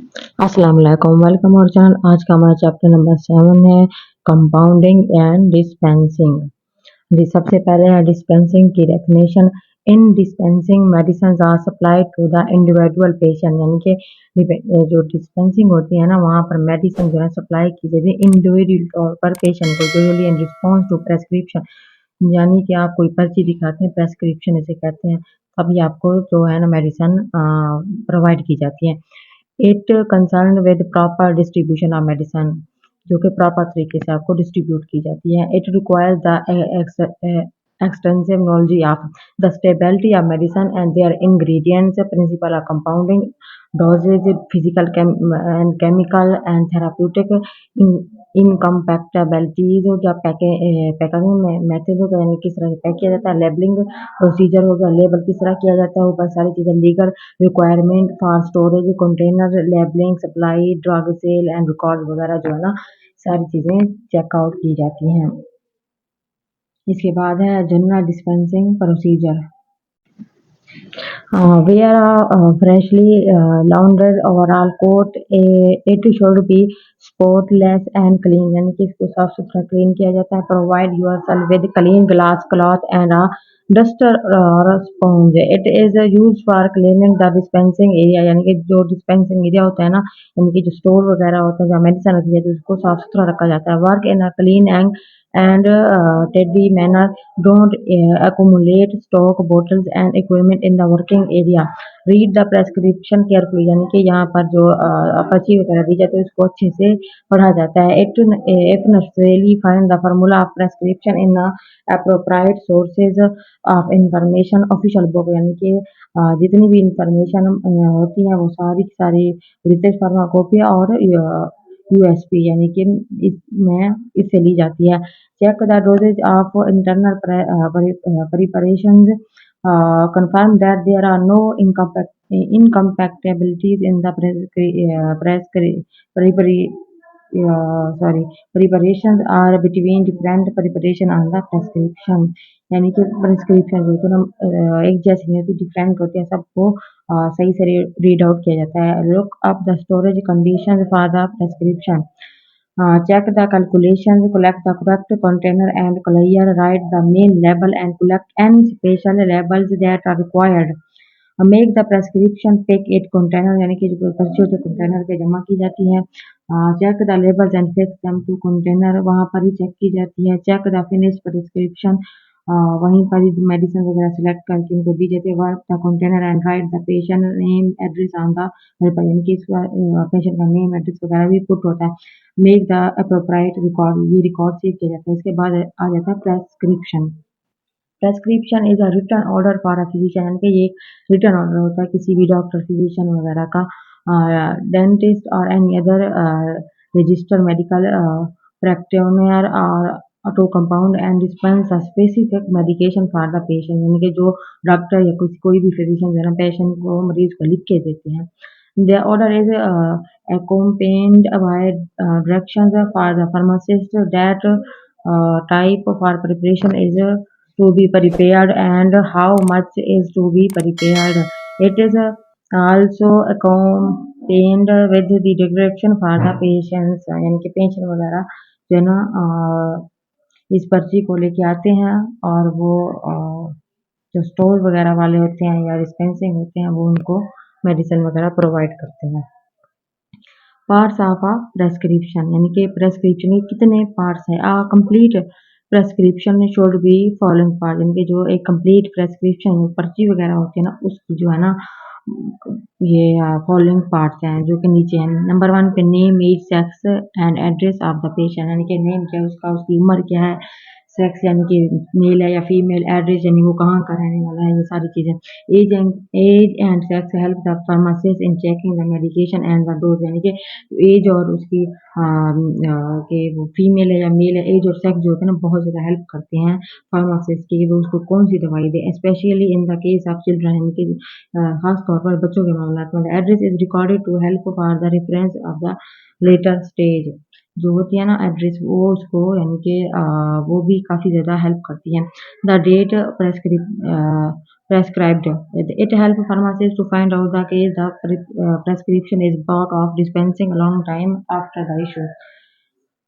अस्सलाम वालेकुम, वेलकम और चैनल। आज का हमारा चैप्टर नंबर 7 है कंपाउंडिंग एंड डिस्पेंसिंग। सबसे पहले है डिस्पेंसिंग की definition. In dispensing medicine are supplied to the individual patient, यानी कि जो डिस्पेंसिंग होती है ना, वहाँ पर मेडिसिन जो है सप्लाई की जाती है इंडिविजुअल तौर पर पेशेंट को, usually in response to prescription. यानी कि आप कोई पर्ची दिखाते हैं, प्रेस्क्रिप्शन इसे कहते हैं, तभी आपको जो है ना मेडिसिन प्रोवाइड की जाती है। It concern with proper distribution of medicine, जो कि प्रॉपर तरीके से आपको डिस्ट्रीब्यूट की जाती है। It requires the extensive knowledge of the stability of medicine and their ingredients, principle of compounding, dosage, physical and chemical and therapeutic इनकम्पैक्टेबिलिटीज हो गया, पैकिंग मेथड हो गया, यानी किस तरह से पैक किया जाता है, लेबलिंग प्रोसीजर हो गया, लेबल किस तरह किया जाता है, ऊपर सारी चीज़ें, legal requirement for storage container, labelling, supply, drug sale and record वगैरह जो है ना सारी चीज़ें चेकआउट की जाती हैं। इसके बाद है general dispensing procedure. Wear a freshly laundered overall coat. It should be spotless and clean, यानी कि इसको साफ सुथरा क्लीन किया जाता है। Provide yourself with clean glass cloth and a duster or a sponge. It is used for cleaning the dispensing area, यानी कि जो dispensing area होता है ना, यानी कि जो स्टोर वगैरह होता है जहाँ मेडिसिन रखी जाती है उसको साफ सुथरा रखा जाता है। Work in a clean and tidy manner. Don't accumulate stock bottles and equipment in the working area. Read the prescription carefully, यानी कि यहाँ पर जो पर्ची वगैरह दी जाती है उसको अच्छे से पढ़ा जाता है। If necessarily find the formula of prescription in the appropriate sources of information, official book, यानी कि जितनी भी इंफॉर्मेशन होती है वो सारी की सारी ब्रिटिश फार्माकोपिया और यूएसपी यानी कि इसमें इससे ली जाती है। Check the dosage of internal preparations. Confirm that there are no incompatibilities in the preparations or between different preparation on the prescription, यानी कि प्रिस्क्रिप्शन जो है ना एक जैसी नहीं होती, डिफरेंट होती है, सबको सही से रीड आउट किया जाता है। Look up the storage condition for the prescription. Check the calculations, collect the correct container and clear, write the main label and collect any special labels that are required. Make the prescription pick it container, यानी कि जो पर्ची होती है container पे जमा की जाती है। Check the labels and fix them to container, वहाँ पर ही चेक की जाती है। Check the finished prescription, वहीं पर ही मेडिसिन वगैरह सिलेक्ट करके उनको दी जाती है। Work the container and right the patient name address on the paper, यानी कि पेशेंट का नेम एड्रेस वगैरह भी पुट होता है। मेक द अप्रोप्राइट रिकॉर्ड, ये रिकॉर्ड सेव किया जाता है। इसके बाद आ जाता है prescription. Prescription is a written order for a physician, यानी कि ये रिटन ऑर्डर होता है किसी भी डॉक्टर, फिजिशियन वगैरह का, dentist or any other register medical practitioner or to compound and dispense a specific medication for the patient, यानी कि जो डॉक्टर या कुछ कोई भी फिजिशियन जो है पेशेंट को, मरीज को लिख के देते हैं। The order is accompanied by directions for the pharmacist that type for preparation is to be prepared and how much is to be prepared. It is also accompanied with the direction for the patients, यानी कि patient वगैरह जो है ना इस पर्ची को लेके आते हैं और वो जो स्टोर वगैरह वाले होते हैं या डिस्पेंसिंग होते हैं वो उनको मेडिसिन वगैरह प्रोवाइड करते हैं। पार्ट्स ऑफ अ प्रेस्क्रिप्शन, यानी कि प्रेस्क्रिप्शन के कितने पार्ट्स हैं। A complete prescription should be following part, यानी कि जो एक कंप्लीट प्रेस्क्रिप्शन पर्ची वगैरह होती है ना उसकी जो है ना ये फॉलोइंग पार्ट्स हैं जो कि नीचे हैं। नंबर 1 पे name, age, sex and address of the patient, यानी कि नेम क्या है उसका, उसकी उम्र क्या है, सेक्स यानी कि मेल है या फीमेल, एड्रेस यानी वो कहाँ का रहने वाला है, ये सारी चीज़ें। Age and sex help the pharmacist in checking the medication and the dose, यानी कि एज और उसकी कि वो फीमेल है या मेल है, एज और सेक्स जो होते हैं ना बहुत ज़्यादा हेल्प करते हैं फार्मासिस्ट की, वो उसको कौन सी दवाई दे, specially in the case of children, यानी कि खास तौर पर बच्चों के मामला में। Address is recorded to help for the reference of the later stage, जो होती है ना एड्रेस वो उसको यानी कि वो भी काफ़ी ज़्यादा हेल्प करती है। The date prescribed. It helps pharmacists to find out the case the prescription is bought of dispensing a long time after the issue.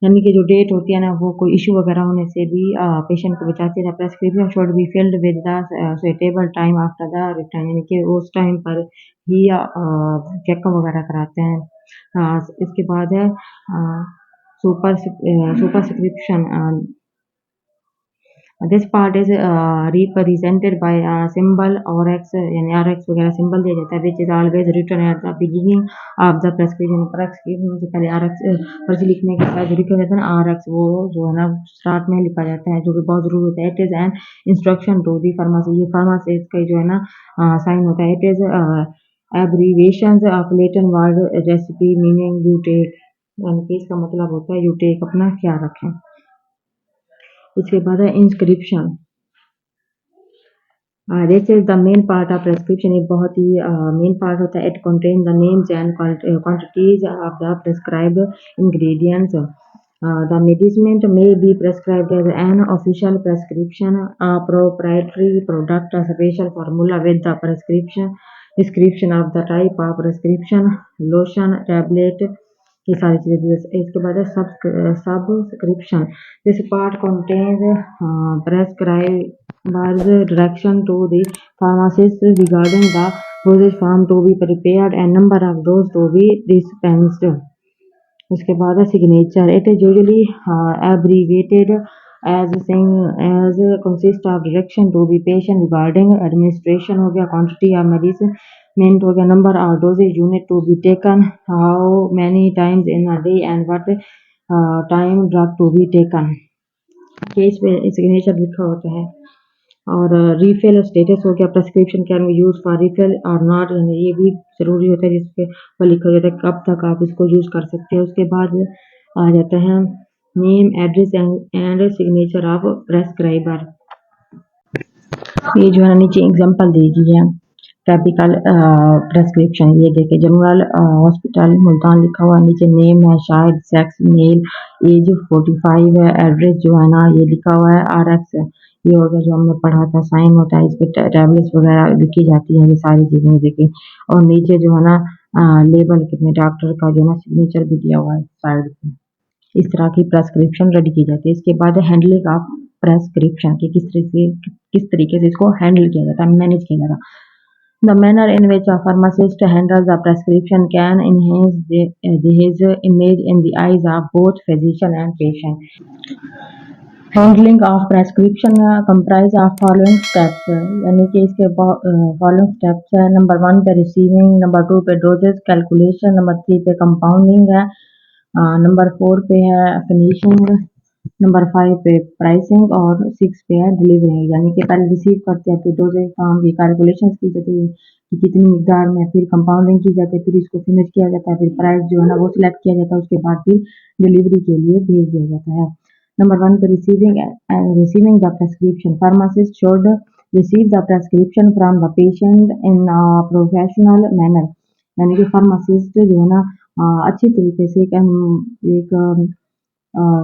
यानी कि जो डेट होती है ना वो कोई इशू वगैरह होने से भी पेशेंट को बचाती है। Prescription should be filled with the suitable time after the return, यानी कि उस टाइम पर ही चेकअप वगैरह कराते हैं। इसके बाद है superscription. This part is represented by symbol RX, यानी RX वगैरह सिंबल दिया जाता है, which is always written at the beginning of the prescription. Prescription से पहले RX पर्ची लिखने के बाद जो लिखा जाता है ना RX, वो जो है ना स्टार्ट में लिखा जाता है, जो कि बहुत जरूरी होता है। It is an instruction to the pharmacy, ये फार्मासिस्ट का जो है ना साइन होता है। It is abbreviation of Latin word recipe meaning you take, यानी कि इसका मतलब होता है यू टेक, अपना ख्याल रखें। इसके बाद है inscription. This is the main part of prescription, ये बहुत ही मेन पार्ट होता है। It contain the names and quantities of the prescribed ingredients. The medicament may be prescribed as an official prescription, a proprietary product, a special formula with the description of the type of prescription, lotion, tablet, ये सारी चीजें। इसके बाद है subscription. This part contains prescriber's direction to the pharmacist regarding the dosage form to be prepared and number of doses to be dispensed. उसके बाद है signature. It is usually abbreviated as consist of direction to be patient regarding administration हो गया, quantity of medicament हो गया, number of dosage unit to be taken, how many times in a day and what time drug to be taken, case पे signature लिखा होता है। और refill status हो गया, prescription can be use for refill और नॉट, ये भी जरूरी होता है जिसपे वो लिखा जाता है कब तक आप इसको यूज कर सकते हैं। उसके बाद आ जाता है name, address and signature of prescriber. ये जो है नीचे एग्जांपल दी गई है टिपिकल प्रेस्क्रिप्शन। ये देखे जनरल हॉस्पिटल मुल्तान लिखा हुआ, नीचे नेम है शाहिद, सेक्स मेल, एज 45 है, एड्रेस जो है ना ये लिखा हुआ है RX, ये हो गया जो हमने पढ़ा था, साइन होता है, इस पर टैबलेट्स वगैरह लिखी जाती है, ये सारी चीजें देखी। और नीचे जो है ना लेबल कितने डॉक्टर का जो है ना सिग्नेचर भी दिया हुआ है साइड पे। इस तरह की प्रेस्क्रिप्शन रेडी की जाती है। इसके बाद हैंडलिंग ऑफ प्रेस्क्रिप्शन की किस तरीके से इसको हैंडल किया जाता है, मैनेज किया जाता है। The manner in which a pharmacist handles the prescription can enhance his image in the eyes of both physician and patient. Handling of prescription comprise of following steps, यानी कि इसके following steps है। Number 1 पे receiving, number 2 पे dosage calculation, number 3 पे compounding है, number 4 पे है finishing, नंबर 5 पे प्राइसिंग और 6 पे है डिलीवरी। यानी कि पहले रिसीव करते हैं, फिर डोजेज फॉर्म की कैलकुलेशन की जाती है कि कितनी मिकदार में, फिर कंपाउंडिंग की जाती है, फिर इसको फिनिश किया जाता है, फिर प्राइस जो है ना वो सिलेक्ट किया जाता है, उसके बाद फिर डिलीवरी के लिए भेज दिया जाता है। नंबर 1 पे receiving the prescription. Pharmacist should receive the prescription from the patient in professional manner, यानी कि फार्मासिस्ट जो है ना अच्छी तरीके से एक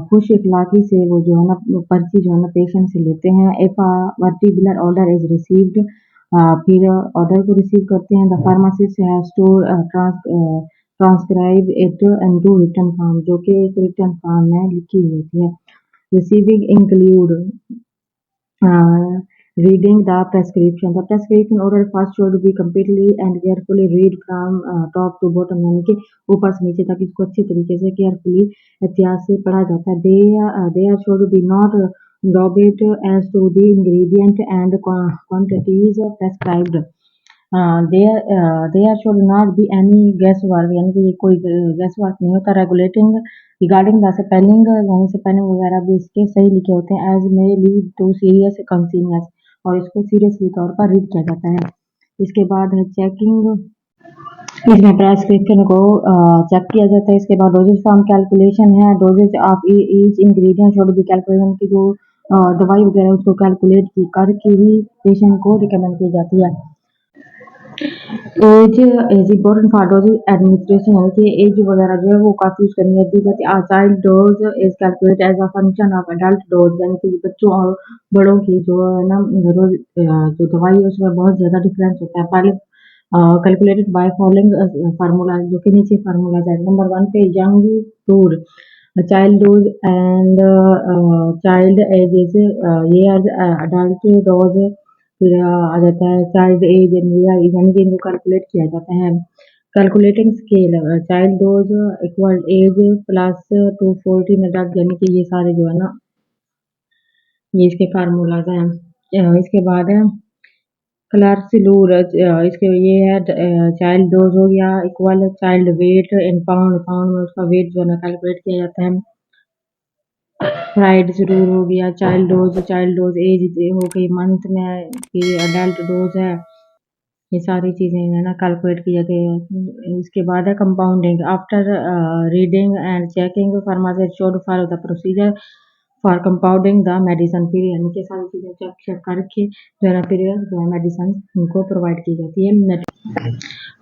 खुश इखलाकी से वो जो है ना पर्ची जो है ना पेशेंट से लेते हैं। If particular order is received, फिर ऑर्डर को रिसीव करते हैं। The pharmacist has to transcribe it into written form, जो कि एक रिटन फॉर्म में लिखी हुई होती है। Receiving include reading the prescription. The prescription order first should be completely and carefully read from top to bottom, यानी कि ऊपर से नीचे तक इसको अच्छी तरीके से केयरफुली एहतियात से पढ़ा जाता है। There should be not doubt as to the ingredient and quantities prescribed. There should not be any guesswork, यानी कि कोई guesswork नहीं होता। Regulating regarding the spelling, यानी स्पेलिंग वगैरह भी इसके सही लिखे होते हैं। As may lead to serious consequences, और इसको सीरियसली तौर पर रीड किया जाता है। इसके बाद है चेकिंग, इसमें प्रेस्क्रिप्शन को चेक किया जाता है। इसके बाद डोजेज फॉर्म कैलकुलेशन है। Dosage of each ingredient should be calculation की जो दवाई वगैरह उसको कैलकुलेट करके ही पेशेंट को रिकमेंड की जाती है। Age is important for dose administration, यानी कि एज वगैरह जो है वो काफ़ी उसके अंदर दी जाती है। Child dose is calculate as a function of adult dose, यानी कि बच्चों और बड़ों की जो है ना रोज जो दवाई है उसमें बहुत ज़्यादा डिफरेंस होता है। पहले कैलकुलेटेड बाय फॉलोइंग फार्मूला, जो कि नीचे फार्मूला है। नंबर वन पे Young tour child dose and child age is years, adult dose फिर आ जाता है चाइल्ड एज इन ईयर, यानी कि इनको कैलकुलेट किया जाता है। Calculating scale child dose equal age plus 214 adult, यानी कि ये सारे जो है ना ये इसके फार्मूलाज हैं। इसके बाद है क्लार्सिलूर, इसके ये है चाइल्ड डोज हो गया इक्वल चाइल्ड वेट इन पाउंड, पाउंड में उसका वेट जो है ना कैलकुलेट किया जाता है। राइट ज़रूर हो गया चाइल्ड डोज एज हो गई मंथ में कि अडल्ट डोज है, ये सारी चीज़ें है ना कैलकुलेट की जाती है। इसके बाद है compounding after reading and checking pharmacist should follow the procedure for compounding the medicine, फिर यानी कि सारी चीज़ें चेक चेक करके जो है ना फिर जो है मेडिसिन उनको प्रोवाइड की जाती है।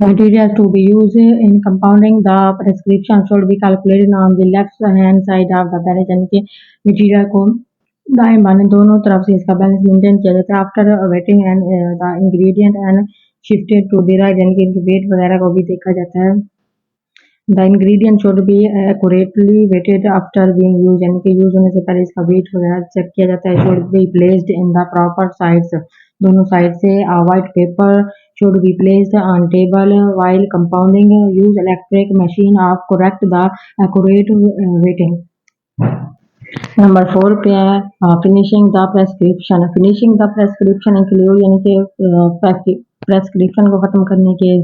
Material to be used in compounding the prescription should be calculated on the left hand side of the balance, यानी कि मटीरियल को दाएं बाएं दोनों तरफ से इसका बैलेंस मेंटेन किया जाता है। After weighting and the ingredient and shifted to the right, यानी कि इनके वेट वगैरह को भी देखा जाता है। The ingredient should be accurately weighted after being use, यानी कि यूज होने से पहले इसका वेट वगैरह चेक किया जाता है। Should be placed in the proper sides, दोनों साइड से। White paper should be placed on table while compounding, use electric machine of correct the accurate waiting. Number 4 पे है finishing the prescription. Finishing the prescription include, यानी कि prescription को ख़त्म करने के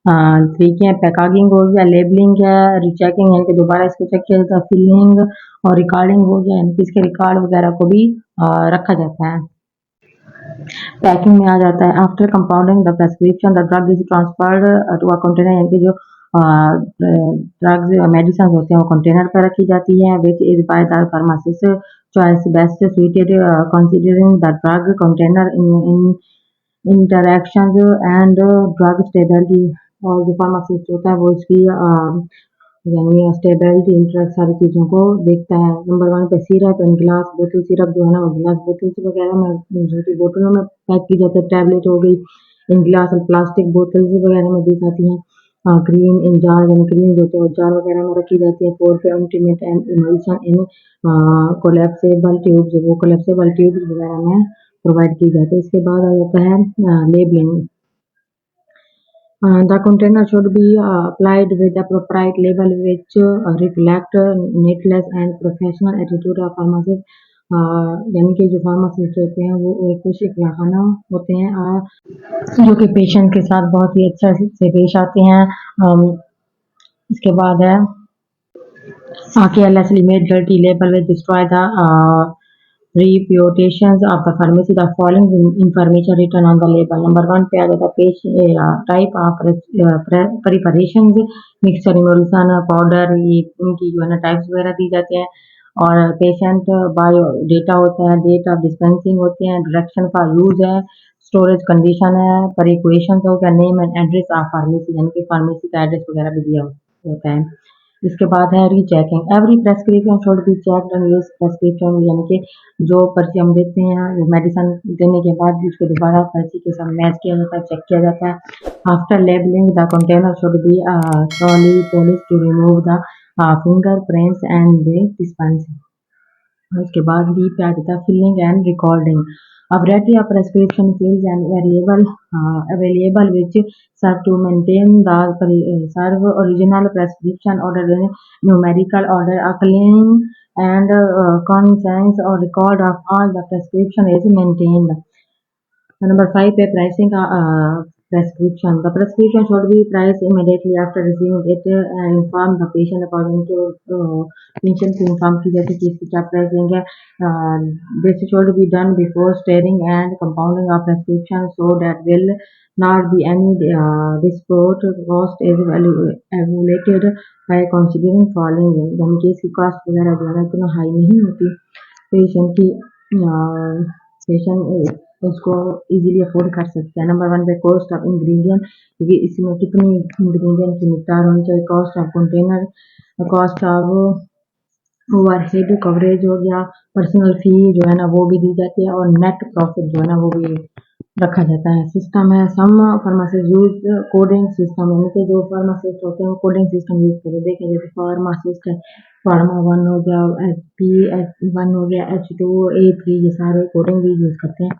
तरीके हैं। पैकेजिंग हो गया, लेबलिंग है, रिचेकिंग यानी कि दोबारा इसको चेक किया जाता है, फिलिंग और रिकॉर्डिंग हो गया, यानी कि इसके रिकॉर्ड वगैरह को भी रखा जाता है। पैकिंग में आ जाता है after compounding the prescription the drug is transferred to a container, यानी कि जो ड्रग्स मेडिसिन होते हैं वो कंटेनर पर रखी जाती है। Which is by the pharmacist choice best suited considering the drug container in interactions and drug stability, और जो फार्मासिस्ट होता है वो इसकी यानी स्टेबिलिटी इंटरेक्ट सारी चीज़ों को देखता है। नंबर 1 पे सिरप एंड ग्लास बोतल, सिरप जो है ना वो ग्लास बोतल्स वगैरह में जो कि बोतलों में पैक की जाती है। टैबलेट हो गई इन ग्लास और प्लास्टिक बोतल्स वगैरह में दी जाती हैं। क्रीम इन जार, यानी क्रीम जो होती है वो जार वगैरह में रखी जाती है। 4 पे ultimate and emulsion in collapsible tubes, वो कोलेप्सिबल ट्यूब्स वगैरह में प्रोवाइड की जाती है। इसके बाद आ जाता है labelling. The container should be applied with the appropriate label which reflect neatness and professional attitude of pharmacist, यानी कि जो फार्मासिस्ट होते हैं वो एक कुछ खाना होते हैं जो कि पेशेंट के साथ बहुत ही अच्छा से पेश आते हैं। इसके बाद है carelessly made dirty label will destroy the reputations of the pharmacy. The following information written on the label. Number 1 पे आ जाता है type of preparations, mixture, emulsion, powder, ये इनकी जो है ना टाइप्स वगैरह दी जाते हैं। और पेशेंट बायो डेटा होता है, डेट ऑफ डिस्पेंसिंग होते हैं, डायरेक्शन फॉर यूज है, स्टोरेज कंडीशन है, परिक्वेशन हो गया, name and address of pharmacy, यानी कि फार्मेसी का एड्रेस वगैरह भी दिया होता है। इसके बाद है rechecking. Every prescription should be checked and use prescription, यानी कि जो पर्ची हम देते हैं मेडिसिन देने के बाद भी उसको दोबारा पर्ची के साथ मैच किया जाता है, चेक किया जाता है। After labelling the container should be thoroughly polished to remove the fingerprints and the dispense। उसके बाद भी पे आ जाता है filling and recording. A variety of prescription pills and available which serve to maintain the serve original prescription order in numerical order. A clean and concise or record of all the prescription is maintained. Number 5 पे pricing का prescription. The prescription should be priced immediately after receiving it and inform the patient according to patient को inform की जाती है कि इसकी क्या pricing है। This should be done before stating and compounding of prescription so that will not be any dispute. Cost is evaluated by considering following, यानी कि इसकी cost वगैरह जो है ना इतना high नहीं होती। पेशेंट की पेशेंट उसको इजीली अफोर्ड कर सकते हैं। नंबर 1 पे कॉस्ट ऑफ इंग्रेडिएंट, क्योंकि इसमें कितनी इंग्रेडिएंट की मिकदार होनी चाहिए। Cost of container, cost of overhead coverage हो गया, पर्सनल फी जो है ना वो भी दी जाती है, और नेट प्रॉफिट जो है ना वो भी रखा जाता है। सिस्टम है सम फार्मासिस्ट यूज कोडिंग सिस्टम, यानी कि जो फार्मासिस्ट होते हैं वो कोडिंग सिस्टम यूज करते हैं। देखिए जैसे फार्मासिस्ट है, फार्मा 1 हो गया, P1 हो गया, H2, A3, ये सारे कोडिंग भी यूज करते हैं।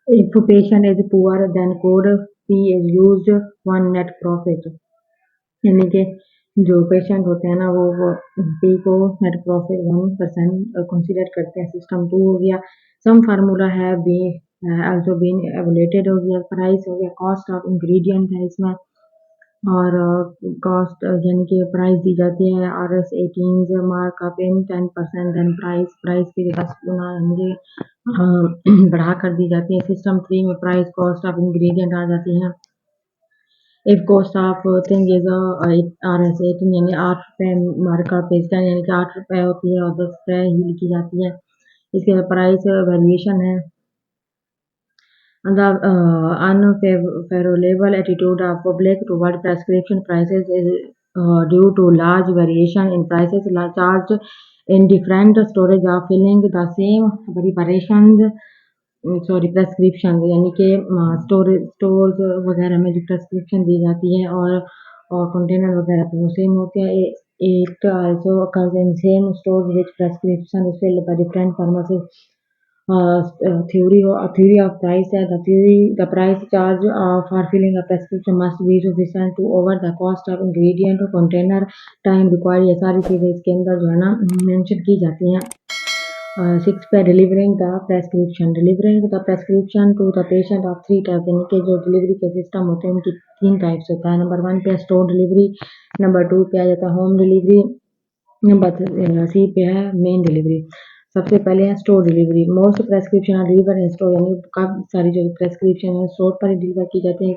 If patient is poor, then code P is used, one net profit, यानी कि जो पेशेंट होते हैं ना वो पी को नेट प्रॉफिट 1% कंसीडर करते हैं। सिस्टम 2 हो गया सम फार्मूला है बी आल्सो बीन एवलेटेड हो गया। प्राइस हो गया कॉस्ट ऑफ इंग्रेडिएंट है इसमें, और कॉस्ट यानी कि प्राइस दी जाती है RS18 mark up in 10%, then price की 10 गुना यानी बढ़ा कर दी जाती है। सिस्टम 3 में प्राइस कॉस्ट ऑफ इंग्रेडिएंट आ जाती है। If cost of thing is RS18 यानी 8 रुपये मार्क अप इज 10, यानी कि 8 रुपये होती है और 10 रुपये ही लिखी जाती है। इसके बाद प्राइस वेरिएशन है। The unfavorable attitude of public toward prescription prices is due to large variation in prices charged in different storage of filling the same preparations, prescription, यानी कि स्टोर्स वगैरह में जो प्रेस्क्रिप्शन दी जाती है और कंटेनर वगैरह पे वो सेम होते हैं। It also occurs in same stores which prescription is filled by different pharmacies. Theory of price है the price charge for filling a prescription must be sufficient to over the cost of ingredient or container time required। ये सारी चीज़ें इसके अंदर जो है ना mention की जाती हैं। 6 पे delivering the prescription to the patient of 3 type, यानी कि जो डिलीवरी के सिस्टम होते हैं उनकी 3 टाइप्स होता है। नंबर 1 पे स्टोर डिलीवरी, नंबर 2 पे आ जाता है होम डिलीवरी, नंबर 3 पे है मेन डिलीवरी। सबसे पहले है store delivery. Most prescription are deliver in store, यानी काफ़ी सारी जो प्रेस्क्रिप्शन है स्टोर पर ही डिलीवर की जाती है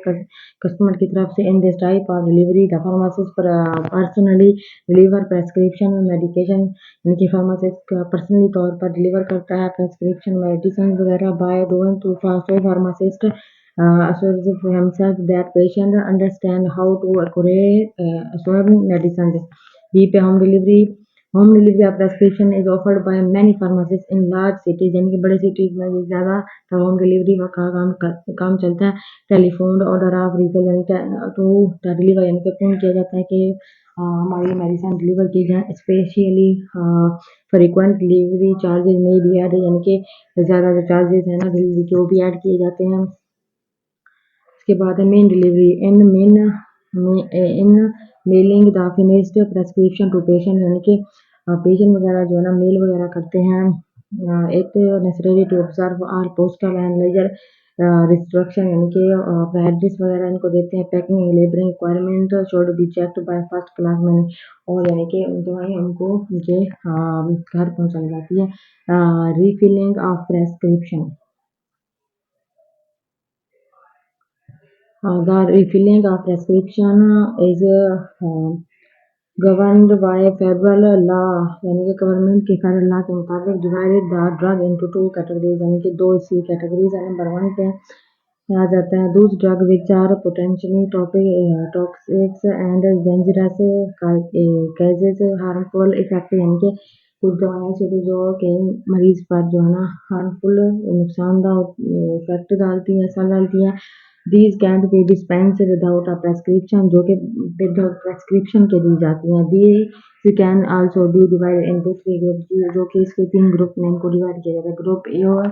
कस्टमर की तरफ से। In this type of delivery the pharmacist personally deliver prescription medication, यानी कि फार्मासिस्ट पर्सनली तौर पर डिलीवर करता है प्रेस्क्रिप्शन मेडिसिन वगैरह by doing to pharmacist assures himself that patient understand how to accurate certain medicines। B पे home delivery of prescription is offered by many pharmacist in large cities, यानी कि बड़े cities में ज़्यादा home delivery का काम चलता है। टेलीफोन ऑर्डर ऑफ रिफिल, यानी टू द डिलीवर, यानी कि फ़ोन किया जाता है कि हमारी मेडिसिन डिलीवर की जाए। स्पेशली फ्रीक्वेंट डिलीवरी चार्जेज में भी ऐड, यानी कि ज़्यादा जो चार्जेज हैं ना डिलीवरी के वो भी ऐड किए जाते हैं। इसके बाद है main delivery in mailing the finished prescription to patient, यानी कि पेशेंट वगैरह जो है ना मेल वगैरह करते हैं। एक necessary to observe all postal and ledger restriction, यानी कि एड्रेस वगैरह इनको देते हैं। Packing labelling requirement should be checked by first class man, और यानी कि दवाई उनको उनके घर पहुंचाई जाती है। Refilling of prescription, the refilling of prescription is governed by federal law, यानी कि गवर्नमेंट के फेडरल लॉ के मुताबिक। Divided the drug into 2 categories, यानी कि 2 इसकी कैटेगरीज है। नंबर 1 पे आ जाता है those drug which are potentially toxics and dangerous causes harmful effect, यानी कि कुछ दवाएं ऐसी जो कि मरीज पर जो है ना हार्मफुल नुकसानदा इफेक्ट डालती है, असर डालती है। These can't be dispensed without a prescription, जो कि विदाउट प्रेस्क्रिप्शन के दी जाती हैं। These can also be divided into 3 groups, जो कि इसके 3 ग्रुप में इनको डिवाइड किया जाता है। ग्रुप ए और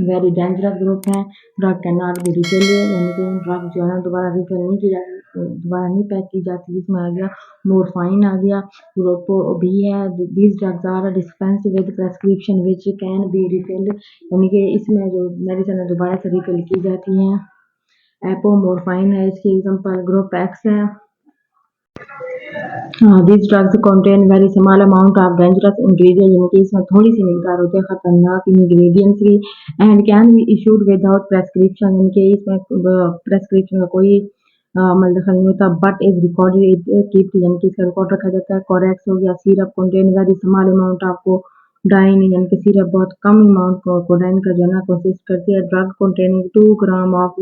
वेरी डेंजरस ग्रुप है। Drug can not be refill, यानी कि ड्रग जो है ना दोबारा रिफिल नहीं की जाती, दोबारा नहीं पैक की जाती। जिसमें आ गया मोरफाइन आ गया। ग्रुप बी है these drugs are dispensed with prescription which can be refilled, यानी कि इसमें जो मेडिसिन दोबारा से रिफिल की जाती हैं। एपोमोरफाइन है इसकी एग्जांपल। ग्रुप एक्स है। These drugs contain very small amount of dangerous ingredients, यानी कि इसमें थोड़ी सी मिकदार होती है खतरनाक इंग्रेडिएंट्स की। And can be issued without prescription, यानी कि इसमें प्रेस्क्रिप्शन का कोई दखल नहीं होता। बट इज रिकॉर्डेड कीप, यानी कि इसका रिकॉर्ड रखा जाता है। कोरेक्स हो गया syrup contain very small amount of डाइन यानी कि सिरप बहुत कम अमाउंट कोडाइन का जो है ना कंसिस्ट करती है। Drug containing 2 gram of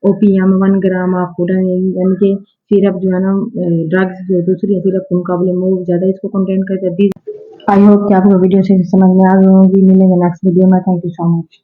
opium, 1 gram of codeine, यानी कि सिरप जो है ना ड्रग्स जो दूसरी है सिरप के मुकाबले में ज़्यादा इसको कंटेन करते हैं। आई होप कि आपको वीडियो से समझ में आ गई होगी। मिलेंगे नेक्स्ट वीडियो में। Thank you so much.